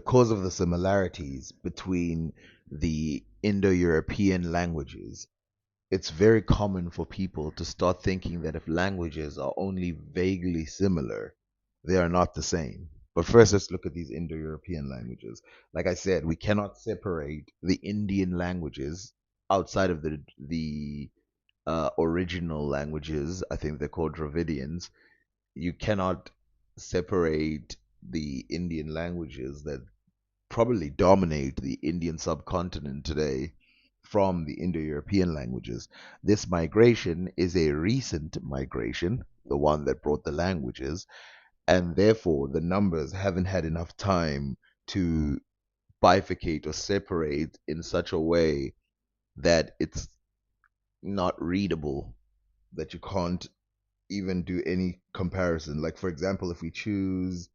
because of the similarities between the Indo-European languages, it's very common for people to start thinking that if languages are only vaguely similar, they are not the same. But first, let's look at these Indo-European languages. Like I said, we cannot separate the Indian languages outside of the original languages. I think they're called Dravidians. You cannot separate the Indian languages that probably dominate the Indian subcontinent today from the Indo-European languages. This migration is a recent migration, the one that brought the languages, and therefore the numbers haven't had enough time to bifurcate or separate in such a way that it's not readable, that you can't even do any comparison. Like, for example, if we choose,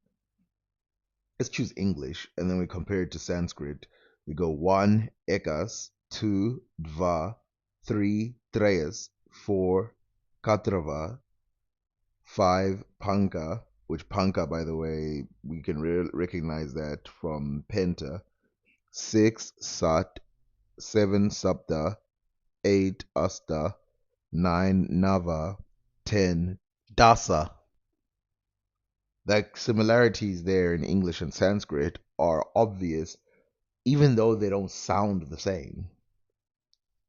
let's choose English and then we compare it to Sanskrit. We go one, ekas, two, dva, three, tres, four, katrava, five, panka, which panka, by the way, we can recognize that from penta, six, sat, seven, sapta, eight, asta, nine, nava, 10, dasa. The similarities there in English and Sanskrit are obvious, even though they don't sound the same.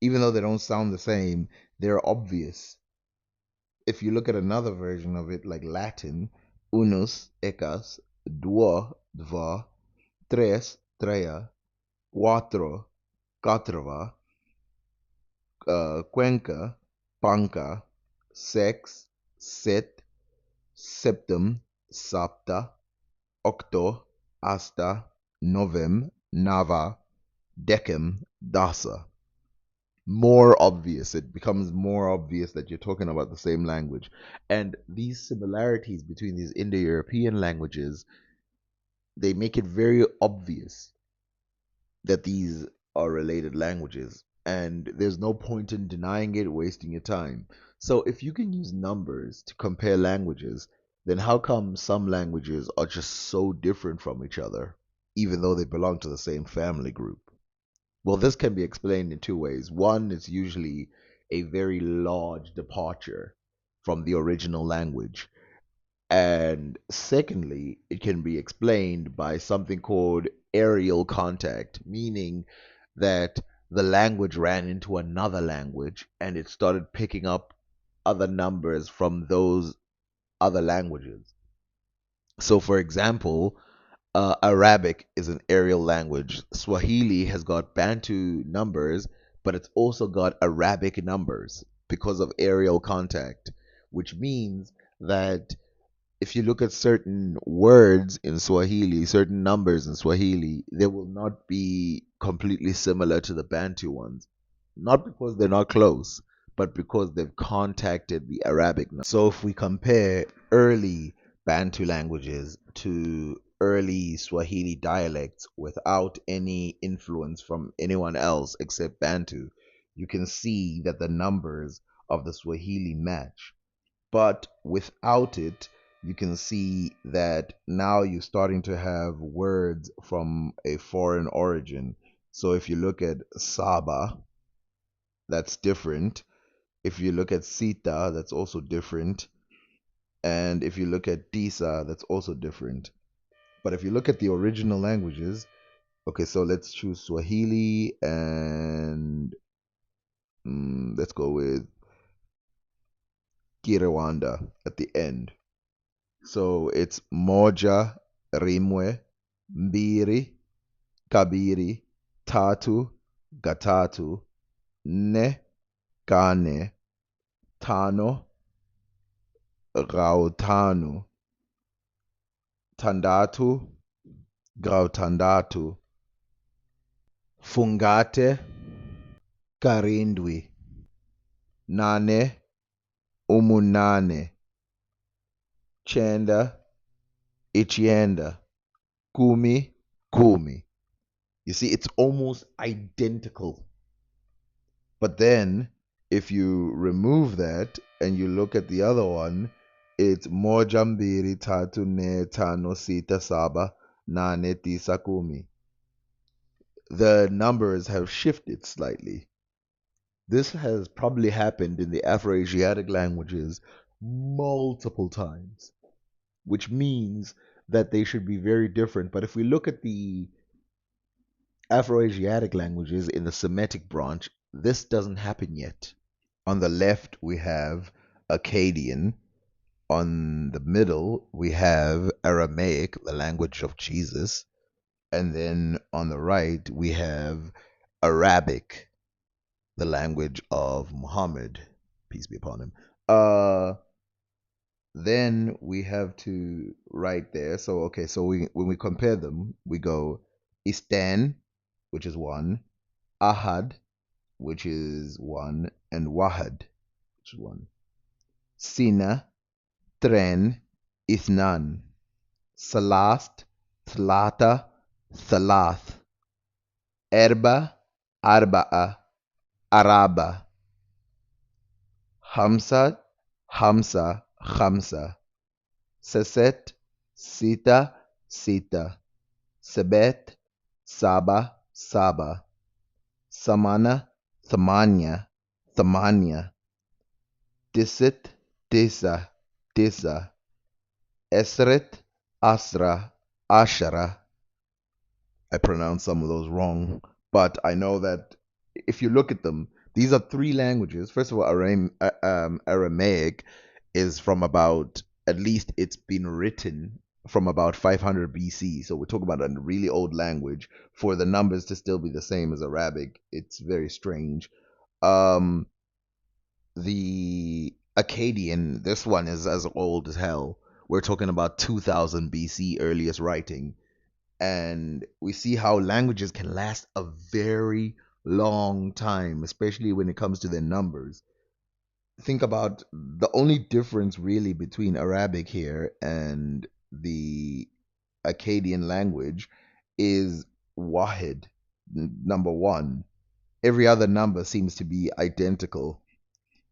Even though they don't sound the same, they're obvious. If you look at another version of it, like Latin, unus, ekas, duo, dva, tres, treia, cuatro, catrava, cuenca, panca, sex, set, septum, sapta, octo, asta, novem, nava, decem, dasa. More obvious. It becomes more obvious that you're talking about the same language. And these similarities between these Indo-European languages, they make it very obvious that these are related languages. And there's no point in denying it, wasting your time. So if you can use numbers to compare languages, then how come some languages are just so different from each other, even though they belong to the same family group? Well, this can be explained in two ways. One is usually a very large departure from the original language. And secondly, it can be explained by something called aerial contact, meaning that the language ran into another language and it started picking up other numbers from those other languages. So, for example, Arabic is an aerial language. Swahili has got Bantu numbers, but it's also got Arabic numbers because of aerial contact, which means that if you look at certain words in Swahili, certain numbers in Swahili, they will not be completely similar to the Bantu ones. Not because they're not close, but because they've contacted the Arabic. So if we compare early Bantu languages to early Swahili dialects without any influence from anyone else except Bantu, you can see that the numbers of the Swahili match. But without it, you can see that now you're starting to have words from a foreign origin. So if you look at Saba, that's different. If you look at Sita, that's also different. And if you look at Disa, that's also different. But if you look at the original languages, okay, so let's choose Swahili and let's go with Kirawanda at the end. So it's moja, rimwe, mbiri, kabiri, tatu, gatatu, ne, kane, tano, rautanu, tandatu, grautandatu, fungate, karindwi, nane, umunane, chenda, ichienda, kumi, kumi. You see, it's almost identical. But then, if you remove that and you look at the other one, it's moja mbili tatu ne tano sita saba naneti sakumi. The numbers have shifted slightly. This has probably happened in the afro-asiatic languages multiple times, which means that they should be very different. But if we look at the afro-asiatic languages in the Semitic branch, this doesn't happen yet. On the left, we have Akkadian. On the middle, we have Aramaic, the language of Jesus. And then on the right, we have Arabic, the language of Muhammad, peace be upon him. Then we have to write there. So okay, so when we compare them, we go Istan, which is one, Ahad, which is one, and Wahad, which is one. Sina, Tren, Ithnan, Salast, Thlata, Thalath, Erba, Arba'a, Araba, Hamsa, Hamsa, Khamsa, Seset, Sita, Sita, Sebet, Saba, Saba, Samana, Thamanya, Thamanya, Disit, Disa, Disa, Esret, Asra, Ashara. I pronounced some of those wrong, but I know that if you look at them, these are three languages. First of all, Aramaic is from about, at least it's been written from about 500 BC. So we're talking about a really old language. For the numbers to still be the same as Arabic, it's very strange. Um, the Akkadian, this one is as old as hell. We're talking about 2000 BC, earliest writing. And we see how languages can last a very long time, especially when it comes to their numbers. Think about the only difference really between Arabic here and the Akkadian language is Wahid, number one. Every other number seems to be identical.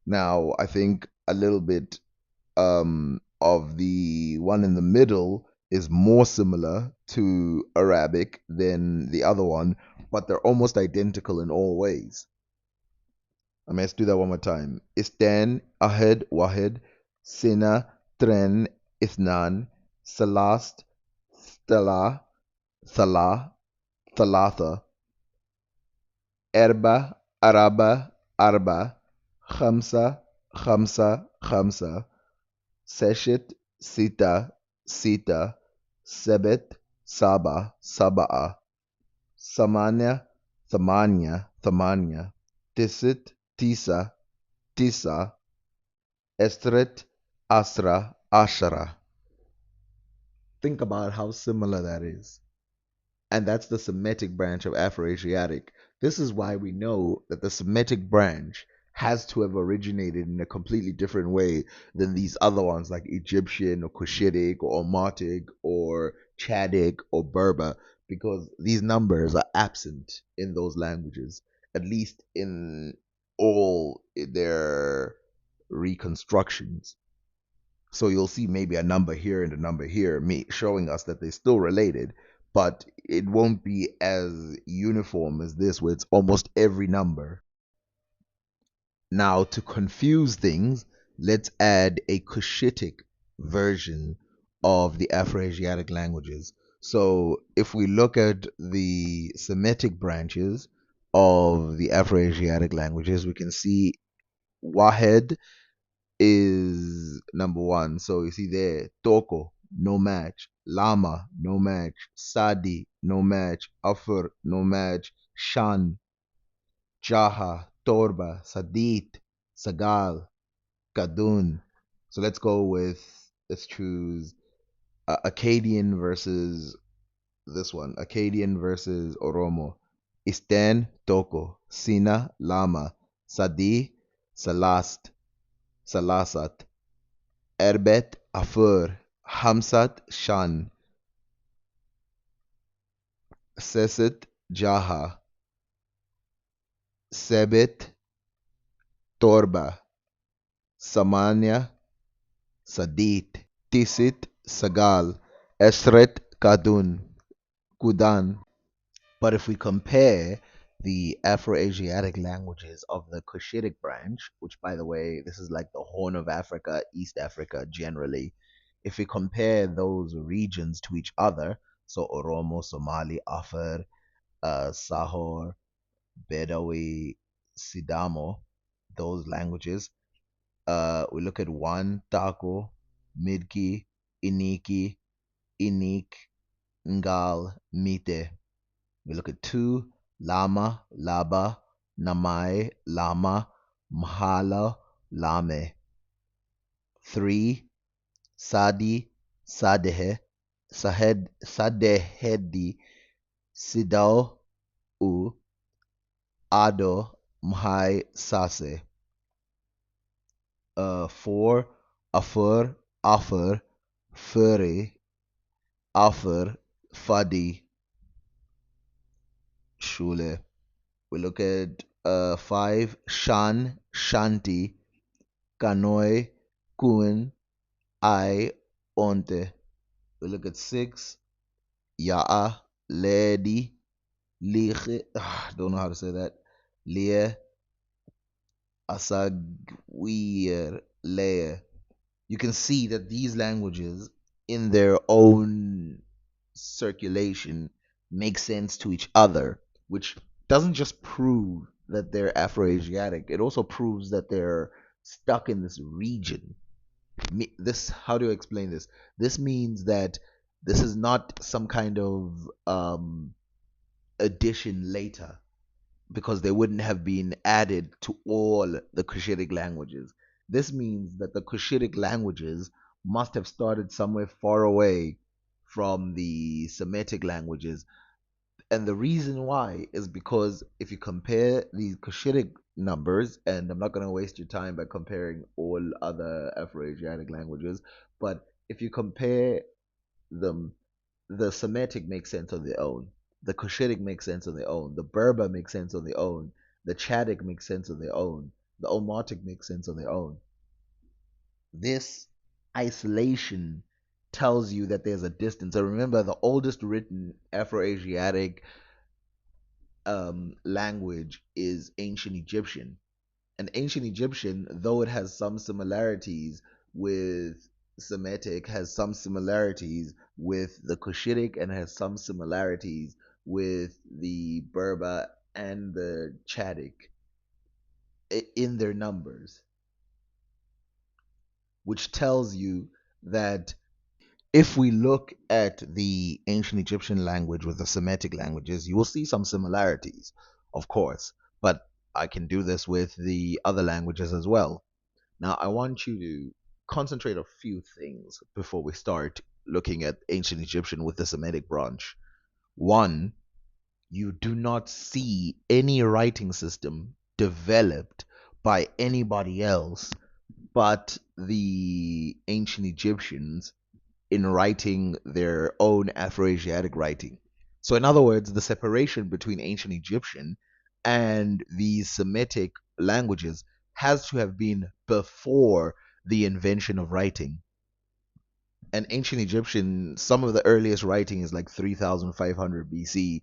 Now, I think a little bit of the one in the middle is more similar to Arabic than the other one, but they're almost identical in all ways. I mean, let's do that one more time. Istan, Ahad, Wahid, Sina, Tren, Ithnan, Salast, Stella, Thala, Thalatha, Erba, Araba, Arba, Khamsa, Khamsa, Khamsa, Seshet, Sita, Sita, Sebet, Saba, Saba'a, Samanya, Thamanya, Thamanya, Tisit, Tisa, Tisa, Estret, Asra, Ashara. Think about how similar that is. And that's the Semitic branch of Afro-Asiatic. This is why we know that the Semitic branch has to have originated in a completely different way than these other ones like Egyptian or Cushitic or Omotic or Chadic or Berber, because these numbers are absent in those languages, at least in all their reconstructions. So you'll see maybe a number here and a number here, showing us that they're still related, but it won't be as uniform as this, where it's almost every number. Now, to confuse things, let's add a Cushitic version of the Afro-Asiatic languages. So if we look at the Semitic branches of the Afro-Asiatic languages, we can see Wahed is number one. So you see there, Toko, no match. Lama, no match. Sadi, no match. Afur, no match. Shan, Jaha, Torba, Sadit, Sagal, Kadun. So let's choose Akkadian versus this one. Akkadian versus Oromo. Isten, Toko. Sina, Lama. Sadi, Salast, Salasat. Erbet, Afur. Hamsat, Shan. Seset, Jaha. Sebet, Torba. Samanya, Sadit. Tisit, Sagal. Esret, Kadun. Kudan. But if we compare the Afro-Asiatic languages of the Cushitic branch, which by the way, this is like the Horn of Africa, East Africa generally, if we compare those regions to each other, so Oromo, Somali, Afar, Sahor, Bedawi, Sidamo, those languages, we look at one, Tako, Midki, Iniki, Inik, Ngal, Mite. We look at two, Lama, Laba, Namai, Lama, Mhala, Lame. Three, Sadi, Sadehe, Sahed, Sadehedi, Sidao, U, Ado, Mhai, Sase. Four, Afur, Afur, Furi, Afur, Fadi, Shule. We look at five, Shan, Shanti, Kanoi, Kun, I, Onte. We look at six, Ya'a, Ledi, Liche, don't know how to say that, Lie, Asagwir, Lea. You can see that these languages, in their own circulation, make sense to each other, which doesn't just prove that they're Afro-Asiatic, it also proves that they're stuck in this region. This, how do I explain this? This means that this is not some kind of addition later, because they wouldn't have been added to all the Cushitic languages. This means that the Cushitic languages must have started somewhere far away from the Semitic languages. And the reason why is because if you compare these Cushitic numbers, and I'm not going to waste your time by comparing all other Afro-Asiatic languages, but if you compare them, the Semitic makes sense on their own. The Cushitic makes sense on their own. The Berber makes sense on their own. The Chadic makes sense on their own. The Omotic makes sense on their own. This isolation tells you that there's a distance. And remember, the oldest written Afro-Asiatic language is ancient Egyptian. And ancient Egyptian, though it has some similarities with Semitic, has some similarities with the Cushitic, and has some similarities with the Berber and the Chadic in their numbers, which tells you that if we look at the ancient Egyptian language with the Semitic languages, you will see some similarities, of course, but I can do this with the other languages as well. Now, I want you to concentrate a few things before we start looking at ancient Egyptian with the Semitic branch. One, you do not see any writing system developed by anybody else but the ancient Egyptians in writing their own Afro-Asiatic writing. So, in other words, the separation between ancient Egyptian and these Semitic languages has to have been before the invention of writing. And ancient Egyptian, some of the earliest writing is like 3500 BC,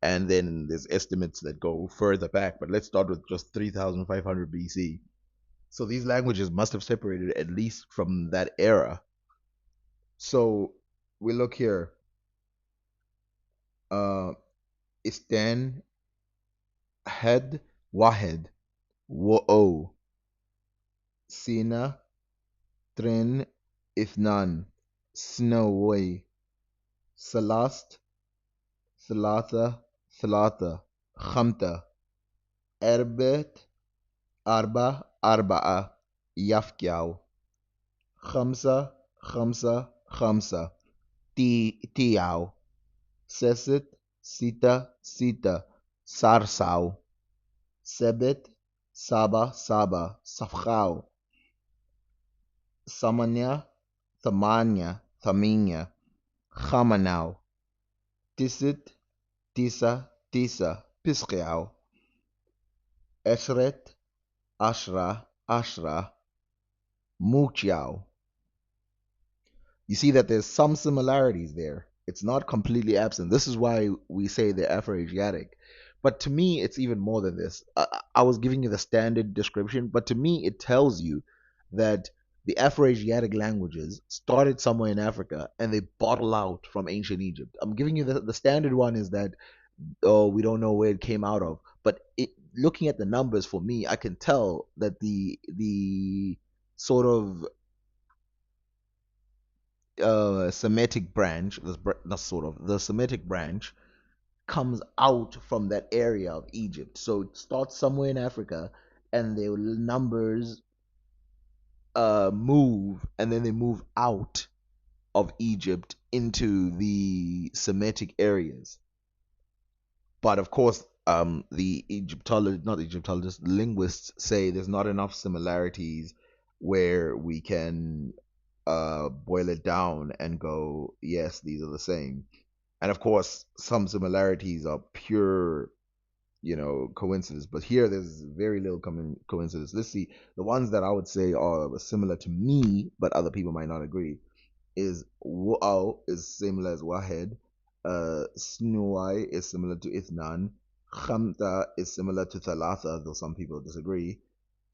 and then there's estimates that go further back, but let's start with just 3500 BC. So these languages must have separated at least from that era. So we look here. Uh, Istan, Had, Wahed, Wo'o, Sina, Trin, Ithnan, Snowy, Salast, Thalatha, Thalatha, Khamta, Erbet, Arba, Arba'a, Yafkiao, Khamsa, Khamsa, Khamsa, Tiao, Seset, Sita, Sita, Sarsao, Sebet, Saba, Saba, Safkhao, Samanya, Thamanya, Thaminya, Khamanao, Tisit, Tisa, Tisa, Pisqiao, Eshret, Ashra, Ashra, Muchiao. You see that there's some similarities there. It's not completely absent. This is why we say they're Afro-Asiatic. But to me, it's even more than this. I was giving you the standard description, but to me, it tells you that the Afro-Asiatic languages started somewhere in Africa and they bottle out from ancient Egypt. I'm giving you the standard one is that, oh, we don't know where it came out of. But looking at the numbers for me, I can tell that the sort of Semitic branch, not sort of, the Semitic branch comes out from that area of Egypt. So it starts somewhere in Africa, and the numbers move, and then they move out of Egypt into the Semitic areas. But of course, the Egyptologists, not Egyptologists, linguists say there's not enough similarities where we can boil it down and go, yes, these are the same. And of course, some similarities are pure, coincidence. But here, there's very little coincidence. Let's see. The ones that I would say are similar to me, but other people might not agree, is Wa'al is similar as Wahed. Snuai is similar to Ithnan. Khamta is similar to Thalatha, though some people disagree.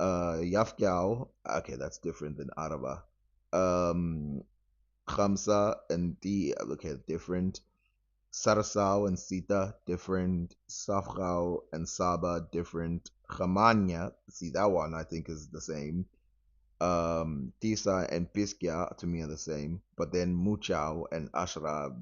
Yafgao, okay, that's different than Araba. Um, Khamsa and Di, okay, different. Sarasao and Sita, different. Safrao and Saba, different. Khamanya, see that one I think is the same. Tisa and Piskia to me are the same, but then Muchao and Ashra,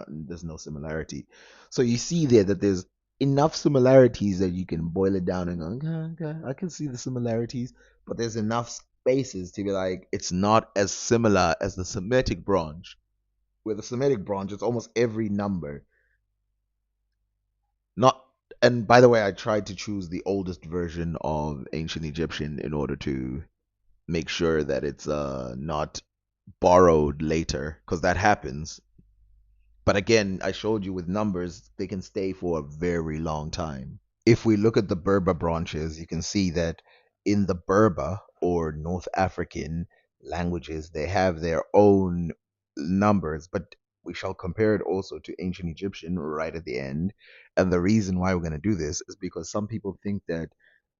there's no similarity. So you see there that there's enough similarities that you can boil it down and go, okay, okay, I can see the similarities, but there's enough spaces to be like, it's not as similar as the Semitic branch. With the Semitic branch, it's almost every number. Not, and by the way, I tried to choose the oldest version of ancient Egyptian in order to make sure that it's not borrowed later, because that happens. But again, I showed you with numbers, they can stay for a very long time. If we look at the Berber branches, you can see that in the Berber or North African languages, they have their own numbers, but we shall compare it also to ancient Egyptian right at the end. And the reason why we're going to do this is because some people think that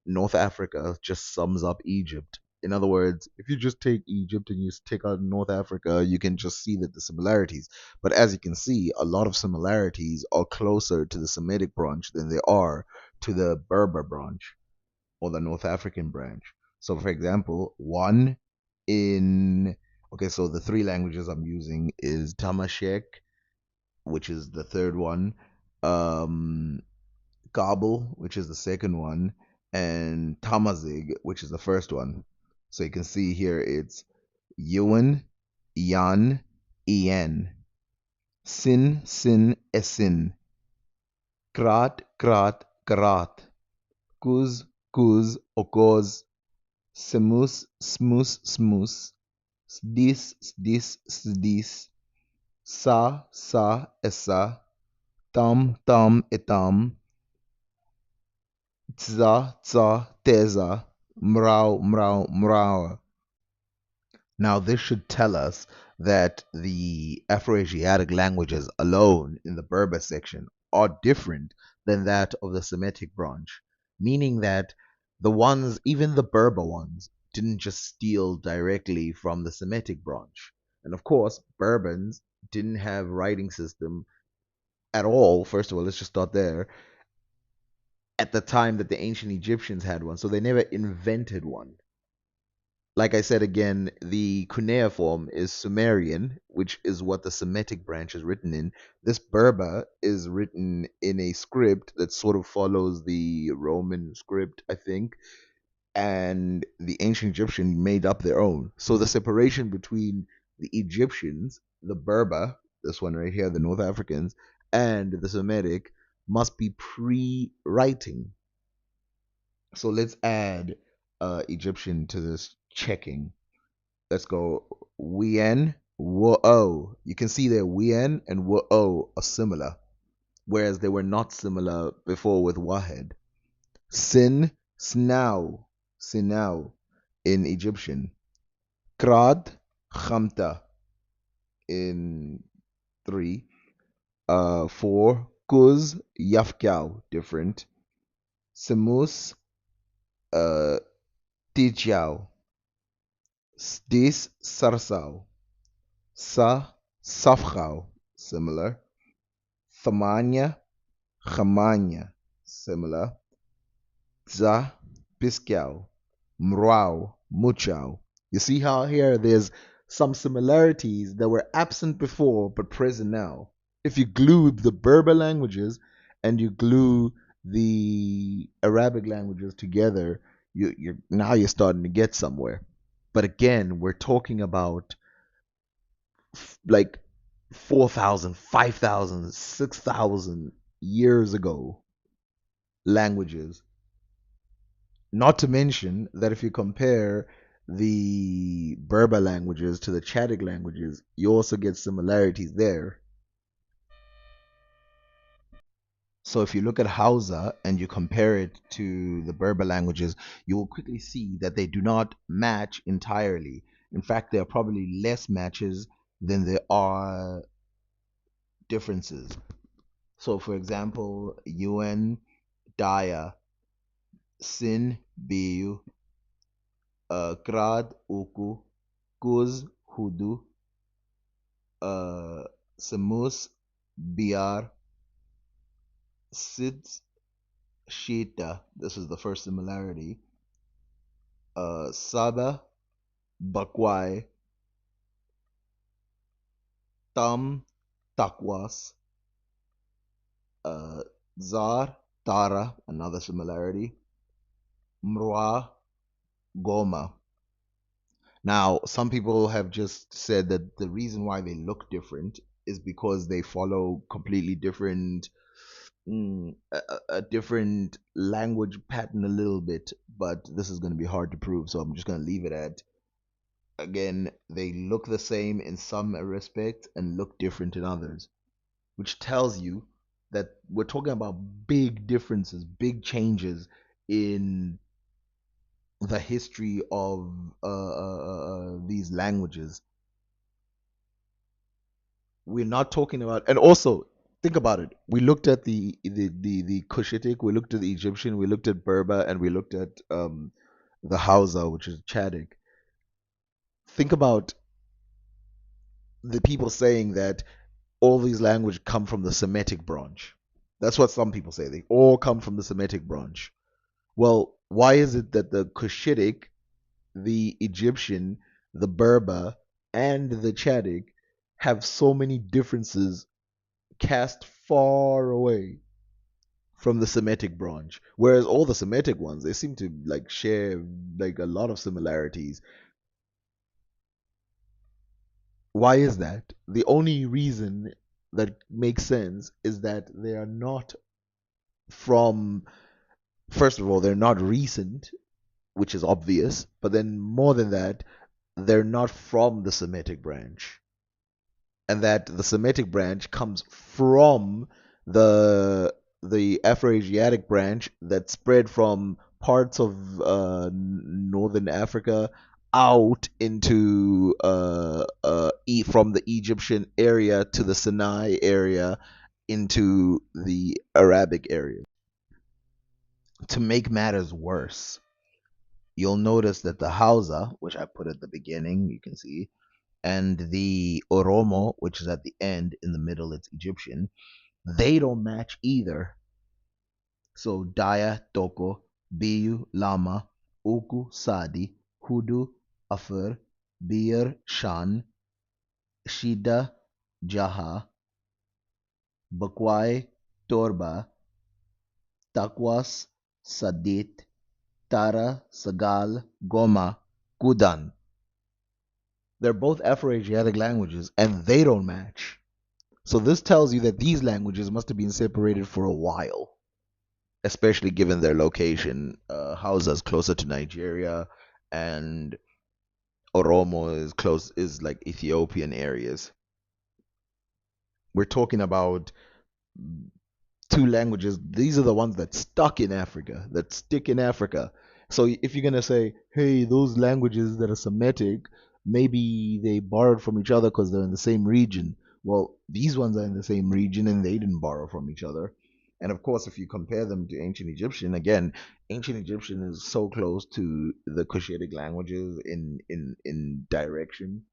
North Africa just sums up Egypt. In other words, if you just take Egypt and you take out North Africa, you can just see that the similarities. But as you can see, a lot of similarities are closer to the Semitic branch than they are to the Berber branch or the North African branch. So, for example, one in okay, so the three languages I'm using is Tamashek, which is the third one. Um, Gobble, which is the second one, and Tamazig, which is the first one. So you can see here it's Ewan, Ian, Ian, Sin, Sin, Esin, Krat, Krat, Krat, Kuz, Kuz, Okoz, Semus, Smus, Smus, Sdis, Sdis, Sdis, Sa, Sa, Esa, Tam, Tam, Etam, Tza, tza, teza, mrau, mrau, mrau. Now, this should tell us that the Afro-Asiatic languages alone in the Berber section are different than that of the Semitic branch, meaning that the ones, even the Berber ones, didn't just steal directly from the Semitic branch. And of course, Berbers didn't have writing system at all. First of all, let's just start there at the time that the ancient Egyptians had one. So they never invented one. Like I said again, the cuneiform is Sumerian, which is what the Semitic branch is written in. This Berber is written in a script that sort of follows the Roman script, I think, and the ancient Egyptian made up their own. So the separation between the Egyptians, the Berber, this one right here, the North Africans, and the Semitic must be pre-writing. So let's add Egyptian to this checking. Let's go Wien, Wo. You can see there Wien and Wo are similar, whereas they were not similar before with Wahed. Sin, Snau, Sinau in Egyptian. Krad, Khamta in 3. Four, Kuz, Yafkau, different. Semus, uh, Tijiao. Dis, Sarsao. Sa, Safgao, similar. Thamanya, Khamanya, similar. Za, Piscao. Mrao, Muchao. You see how here there's some similarities that were absent before but present now. If you glue the Berber languages and you glue the Arabic languages together, you're now you're starting to get somewhere. But again, we're talking about like 4,000, 5,000, 6,000 years ago languages. Not to mention that if you compare the Berber languages to the Chadic languages, you also get similarities there. So if you look at Hausa and you compare it to the Berber languages, you will quickly see that they do not match entirely. In fact, there are probably less matches than there are differences. So, for example, UN, Daya, Sin, Biu, Krad, Uku, Kuz, Hudu, uh, Samus, Biar, Sids, Shita. This is the first similarity. Saba, Bakwai, Tam, Takwas, uh, Zar, Tara, another similarity. Mrwa, Goma. Now, some people have just said that the reason why they look different is because they follow completely different, a different language pattern a little bit, but this is going to be hard to prove, so I'm just going to leave it at, again, they look the same in some respects and look different in others, which tells you that we're talking about big differences, big changes in the history of these languages. We're not talking about, and also think about it. We looked at the Cushitic, we looked at the Egyptian, we looked at Berber, and we looked at the Hausa, which is Chadic. Think about the people saying that all these languages come from the Semitic branch. That's what some people say. They all come from the Semitic branch. Well, why is it that the Cushitic, the Egyptian, the Berber, and the Chadic have so many differences cast far away from the Semitic branch? Whereas all the Semitic ones, they seem to like share like a lot of similarities. Why is that? The only reason that makes sense is that they are not from, first of all, they're not recent, which is obvious, but then more than that, they're not from the Semitic branch. And that the Semitic branch comes from the afro-asiatic branch that spread from parts of northern Africa out into from the Egyptian area to the Sinai area into the Arabic area. To make matters worse, you'll notice that the Hausa, which I put at the beginning, you can see, and the Oromo, which is at the end, in the middle, it's Egyptian, they don't match either. So Daya, Toko, Biyu, Lama, Uku, Sadi, Hudu, Afur, Bir, Shan, Shida, Jaha, Bakwai, Torba, Takwas, Sadit, Tara, Sagal, Goma, Kudan. They're both Afro-Asiatic languages and they don't match. So this tells you that these languages must have been separated for a while, especially given their location. Hausa is closer to Nigeria, and Oromo is like Ethiopian areas. We're talking about two languages. These are the ones that stuck in Africa, that stick in Africa. So if you're gonna say, hey, those languages that are Semitic, maybe they borrowed from each other because they're in the same region. Well, these ones are in the same region and they didn't borrow from each other. And of course, if you compare them to ancient Egyptian, again, ancient Egyptian is so close to the Cushitic languages in direction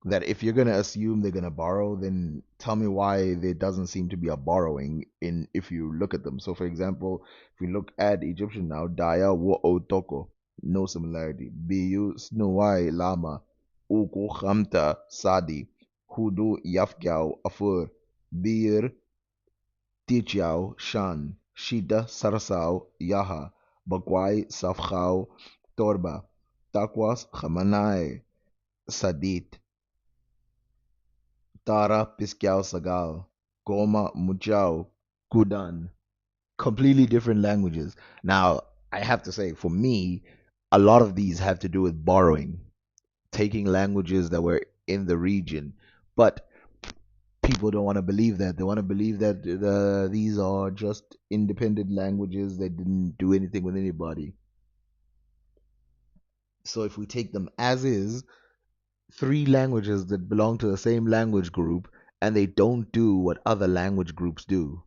that if you're going to assume they're going to borrow, then tell me why there doesn't seem to be a borrowing in if you look at them. So, for example, if we look at Egyptian now, Daya wo otoko, no similarity. Biyu snuwai lama, uku khamta sadi, hudu yafgyao afur, bir tichao shan, shida sarsao yaha, bagwai safkhao torba, takwas khamanae sadit, Tara Piscal Sagal, Goma Mujao, Kudan. Completely different languages. Now, I have to say, for me, a lot of these have to do with borrowing, taking languages that were in the region. But people don't want to believe that. They want to believe that these are just independent languages that didn't do anything with anybody. So if we take them as is, three languages that belong to the same language group and they don't do what other language groups do,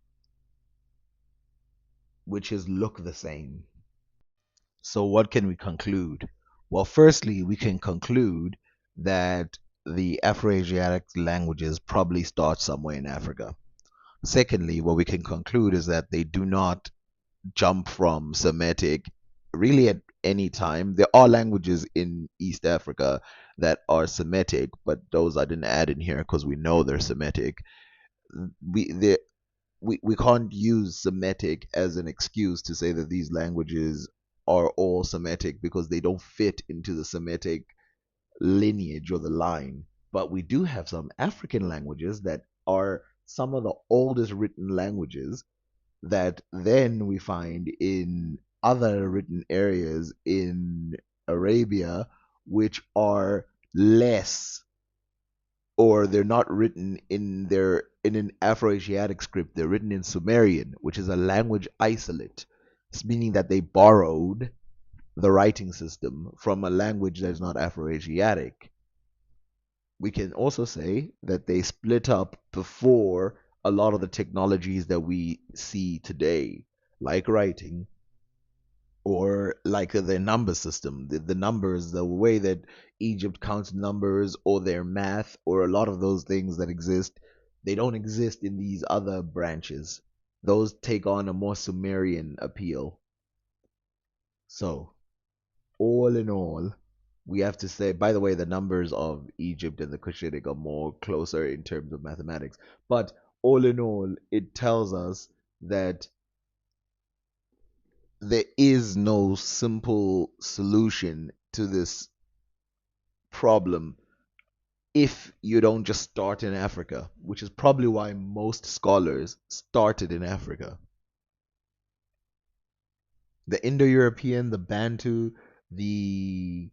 which is look the same. So, what can we conclude? Well, firstly, we can conclude that the Afro-Asiatic languages probably start somewhere in Africa. Secondly, what we can conclude is that they do not jump from Semitic really at any time. There are languages in East Africa that are Semitic, but those I didn't add in here because we know they're Semitic. We there we can't use Semitic as an excuse to say that these languages are all Semitic because they don't fit into the Semitic lineage or the line. But we do have some African languages that are some of the oldest written languages that then we find in other written areas in Arabia, which are less, or they're not written in their in an Afro-Asiatic script. They're written in Sumerian, which is a language isolate, meaning that they borrowed the writing system from a language that is not Afro-Asiatic. We can also say that they split up before a lot of the technologies that we see today, like writing or like the number system, the numbers, the way that Egypt counts numbers, or their math, or a lot of those things that exist, they don't exist in these other branches. Those take on a more Sumerian appeal. So, all in all, we have to say, by the way, the numbers of Egypt and the Cushitic are more closer in terms of mathematics. But all in all, it tells us that there is no simple solution to this problem if you don't just start in Africa, which is probably why most scholars started in Africa. The Indo European, the Bantu, the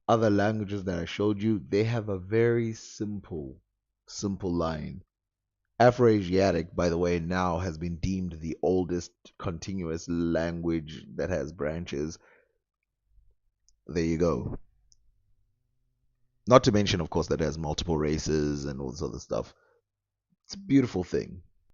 other languages that I showed you, they have a very simple line. Afro-Asiatic, by the way, now has been deemed the oldest continuous language that has branches. There you go. Not to mention, of course, that it has multiple races and all this other stuff. It's a beautiful thing.